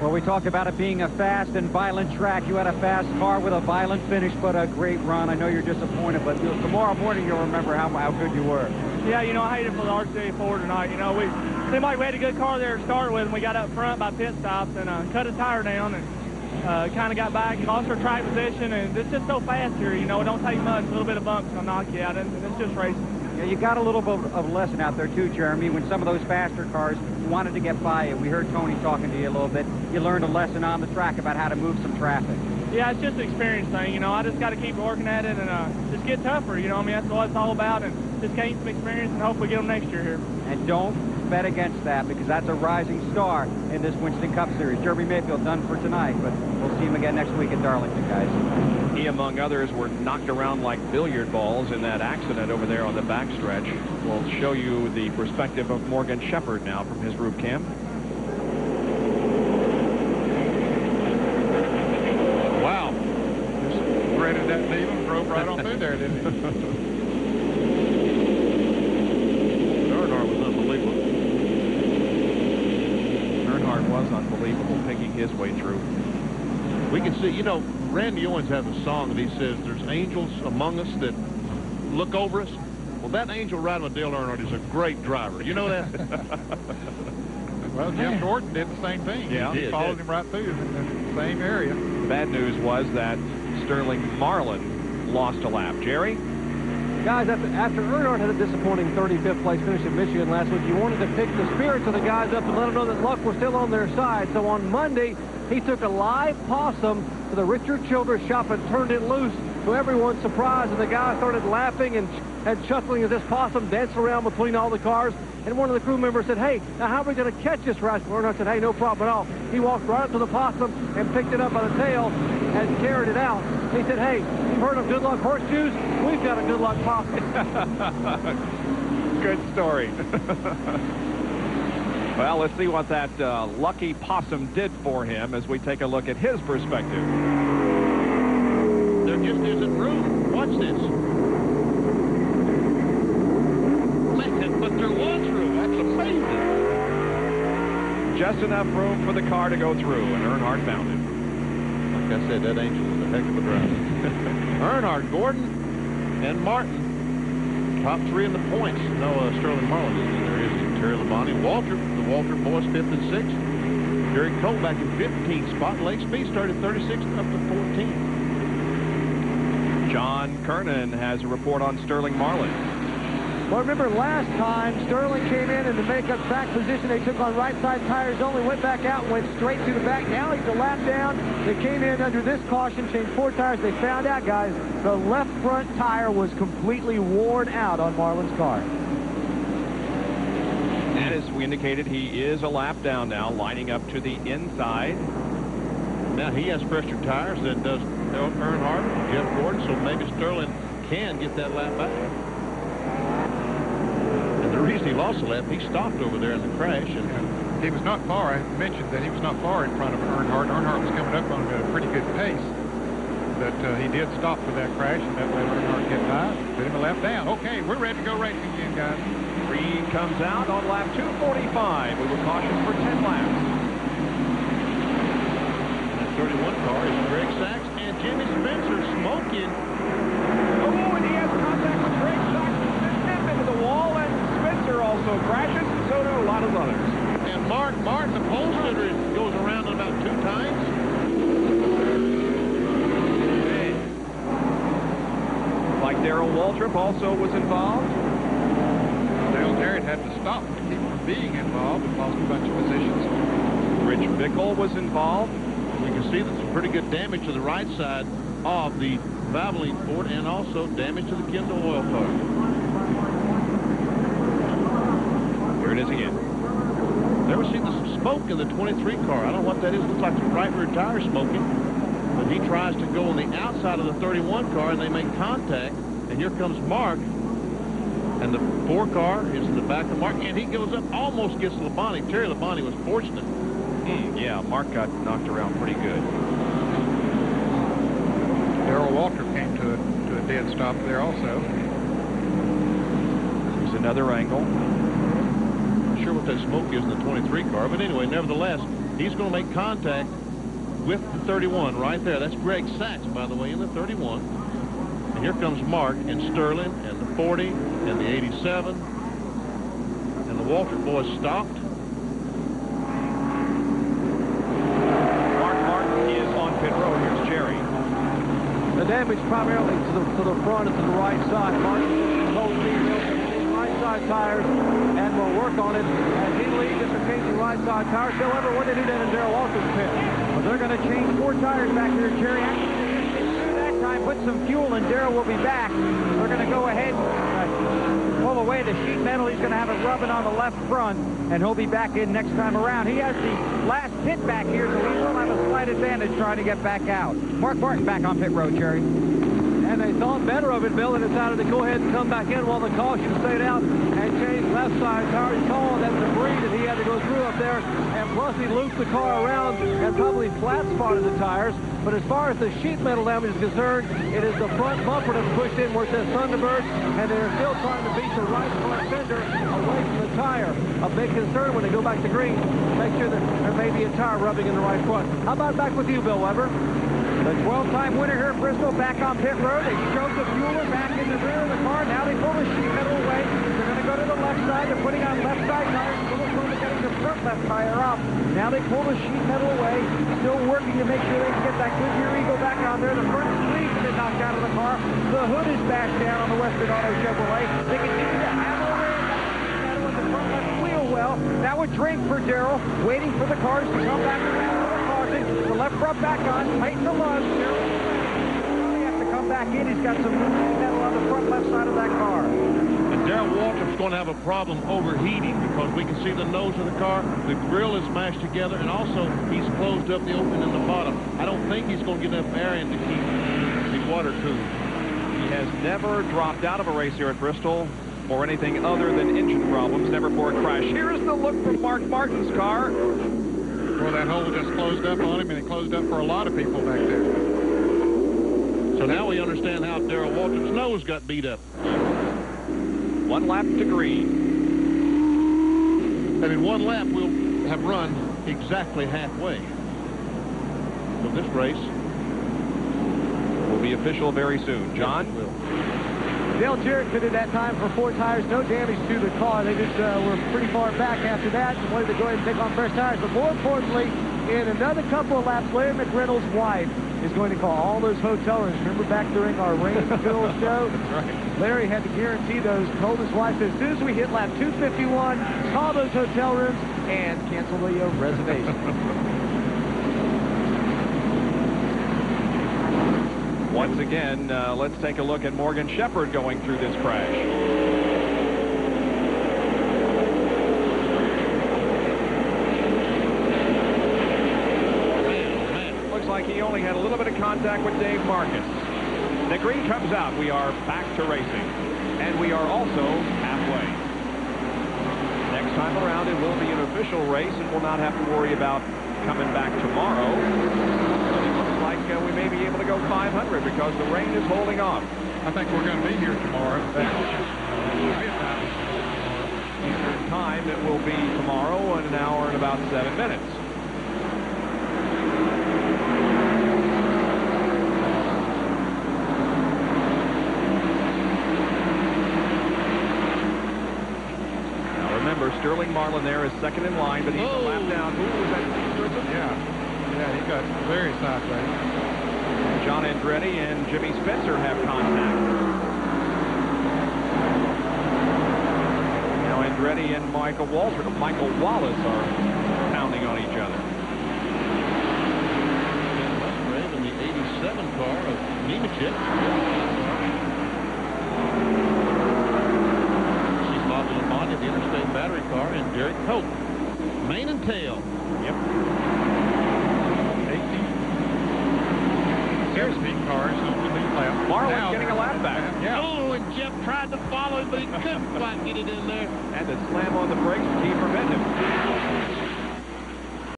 Well, we talked about it being a fast and violent track. You had a fast car with a violent finish, but a great run. I know you're disappointed, but tomorrow morning you'll remember how good you were. Yeah, you know, I hated for the RCA4 tonight. You know, we seemed like we had a good car there to start with, and we got up front by pit stops and cut a tire down and kind of got back and lost our track position. And it's just so fast here, you know, it don't take much. A little bit of bumps will knock you out, and it's just racing. Yeah, you got a little bit of a lesson out there, too, Jeremy, when some of those faster cars wanted to get by you. We heard Tony talking to you a little bit. You learned a lesson on the track about how to move some traffic. Yeah, it's just an experience thing, you know. I just got to keep working at it and just get tougher, you know. I mean, that's what it's all about, and just gain some experience and hopefully get them next year here. And don't bet against that, because that's a rising star in this Winston Cup Series. Jeremy Mayfield done for tonight, but we'll see him again next week at Darlington, guys. He, among others, were knocked around like billiard balls in that accident over there on the backstretch. We'll show you the perspective of Morgan Shepherd now from his roof cam. Wow. Just threaded that needle and drove right on through there, didn't he? Earnhardt was unbelievable. Earnhardt was unbelievable, picking his way through. We can see, you know, Randy Owens has a song that he says, there's angels among us that look over us. Well, that angel riding with Dale Earnhardt is a great driver. You know that? Well, Jeff Gordon did the same thing. Yeah, he followed him right through in the same area. Bad news was that Sterling Marlin lost a lap. Jerry? Guys, after Earnhardt had a disappointing 35th place finish in Michigan last week, you wanted to pick the spirits of the guys up and let them know that luck was still on their side. So on Monday, he took a live possum to the Richard Childress shop and turned it loose to everyone's surprise. And the guy started laughing and chuckling as this possum danced around between all the cars. And one of the crew members said, "Hey, now how are we going to catch this rascal?" Earnhardt said, "Hey, no problem at all." He walked right up to the possum and picked it up by the tail and carried it out. He said, "Hey, you've heard of good luck horseshoes? We've got a good luck possum." Good story. Well, let's see what that lucky possum did for him as we take a look at his perspective. There just isn't room. Watch this. Man, but there was room. That's amazing. Just enough room for the car to go through, and Earnhardt found it. Like I said, that angel was a heck of a driver. Earnhardt, Gordon, and Martin, top three in the points. No, Sterling Marlin isn't in there, is he? Terry Labonte, Waltrip, the Waltrip boys, 5th and 6th. Jerry Cole back in 15th spot. Lake Speed started 36th up to 14th. John Kernan has a report on Sterling Marlin. Well, remember last time Sterling came in the makeup track position. They took on right side tires only, went back out, went straight to the back. Now he's a lap down. They came in under this caution, changed 4 tires. They found out, guys, the left front tire was completely worn out on Marlin's car. And as we indicated, he is a lap down now, lining up to the inside. Now he has fresher tires than does Earnhardt, Jeff Gordon, so maybe Sterling can get that lap back. And the reason he lost a lap, he stopped over there in the crash. And he was not far. I mentioned that he was not far in front of Earnhardt. Earnhardt was coming up on a pretty good pace. But he did stop for that crash, and that let Earnhardt get by. Put him a lap down. Okay, we're ready to go racing again, guys. Green comes out on lap 245. We were cautioned for 10 laps. That 31 car is Greg Sachs and Jimmy Spencer smoking. Oh, and he has contact with Greg Sachs and into the wall, and Spencer also crashes, and so do a lot of others. And Mark Martin, the pole sitter, goes around about 2 times. Like Darrell Waltrip also was involved. Dale Earnhardt had to stop to keep from being involved and lost a bunch of positions. Rich Bickle was involved. We can see that some pretty good damage to the right side of the Valvoline Ford and also damage to the Kindle oil car. Here it is again. There we see some smoke in the 23 car. I don't know what that is. Looks like the right rear tire smoking. But he tries to go on the outside of the 31 car, and they make contact. And here comes Mark. And the 4 car is in the back of Mark, and he goes up, almost gets Labonte. Terry Labonte was fortunate. Yeah, Mark got knocked around pretty good. Darrell Waltrip came to a dead stop there also. There's another angle. Not sure what that smoke is in the 23 car, but anyway, nevertheless, He's going to make contact with the 31 right there. That's Greg Sachs, by the way, in the 31. And here comes Mark and Sterling and the 40 and the 87. And the Waltrip boys stopped. Mark Martin is on pit road. Here's Jerry. The damage primarily to the front and to the right side. Martin told me right side tires and will work on it as he leads into changing right side tires. However, what they do down in Darrell Waltrip's pit? Well, they're going to change 4 tires back here, Jerry. That time, put some fuel and Darrell will be back. They're going to go ahead and pull away the sheet metal. He's going to have it rubbing on the left front, and he'll be back in next time around. He has the last pit back here, so he will have a slight advantage trying to get back out. Mark Martin back on pit road, Jerry. And they thought better of it, Bill, and decided to go ahead and come back in while the caution stayed out and change left side tires. He called that debris that he had to go through up there, and plus he looped the car around and probably flat spotted the tires. But as far as the sheet metal damage is concerned, it is the front bumper that's pushed in where it says Thunderbird, and they're still trying to beat the right front fender away from the tire. A big concern when they go back to green, make sure that there may be a tire rubbing in the right front. How about back with you, Bill Weber? The 12-time winner here at Bristol back on pit road. They drove the fueler back in the rear of the car. Now they pull the sheet metal away. They're going to go to the left side. They're putting on left side tires. They're getting the front left tire off. Now they pull the sheet metal away. Still working to make sure they can get that Goodyear Eagle back on there. The front screen has been knocked out of the car. The hood is bashed down on the Western Auto Chevrolet. They continue to hammer away at the front left wheel well. Now a drink for Darrell, waiting for the cars to come back around. The left front back on, tighten the lugs. They have to come back in. He's got some metal on the front left side of that car. And Darrell Waltrip's going to have a problem overheating because we can see the nose of the car. The grill is mashed together, and also he's closed up the opening in the bottom. I don't think he's going to get enough air in to keep the water cool. He has never dropped out of a race here at Bristol for anything other than engine problems, never for a crash. Here is the look from Mark Martin's car. Well, that hole just closed up on him, and it closed up for a lot of people back there. So now we understand how Darrell Waltrip's nose got beat up. 1 lap to green. And in 1 lap, we'll have run exactly halfway. So this race will be official very soon. John? Dale Jarrett did that time for 4 tires, no damage to the car. They just were pretty far back after that and wanted to go ahead and take on fresh tires. But more importantly, in another couple of laps, Larry McReynolds' wife is going to call all those hotel rooms. Remember back during our rain-filled show? That's right. Larry had to guarantee those, told his wife that as soon as we hit lap 251, call those hotel rooms and cancel the reservation. Once again, let's take a look at Morgan Shepherd going through this crash. Looks like he only had a little bit of contact with Dave Marcus. The green comes out. We are back to racing. And we are also halfway. Next time around, it will be an official race, and we'll not have to worry about coming back tomorrow. We may be able to go 500 because the rain is holding off. I think we're going to be here tomorrow. Eastern time, it will be tomorrow in 1 hour and about 7 minutes. Now remember, Sterling Marlin there is second in line, but he's a lap down. Who was that? Yeah, he got very sideways. John Andretti and Jimmy Spencer have contact. Now Andretti and Michael Wallace are pounding on each other. Musgrave in the 87 car of Nemecheck. She's Bob Lamont in the Interstate Battery car and Derek Hope. Mane and tail. Yep. 17 cars, left. Marlin getting a lap back. Yeah. Oh, and Jeff tried to follow him, but he couldn't quite get it in there. Had to slam on the brakes to keep from hitting him.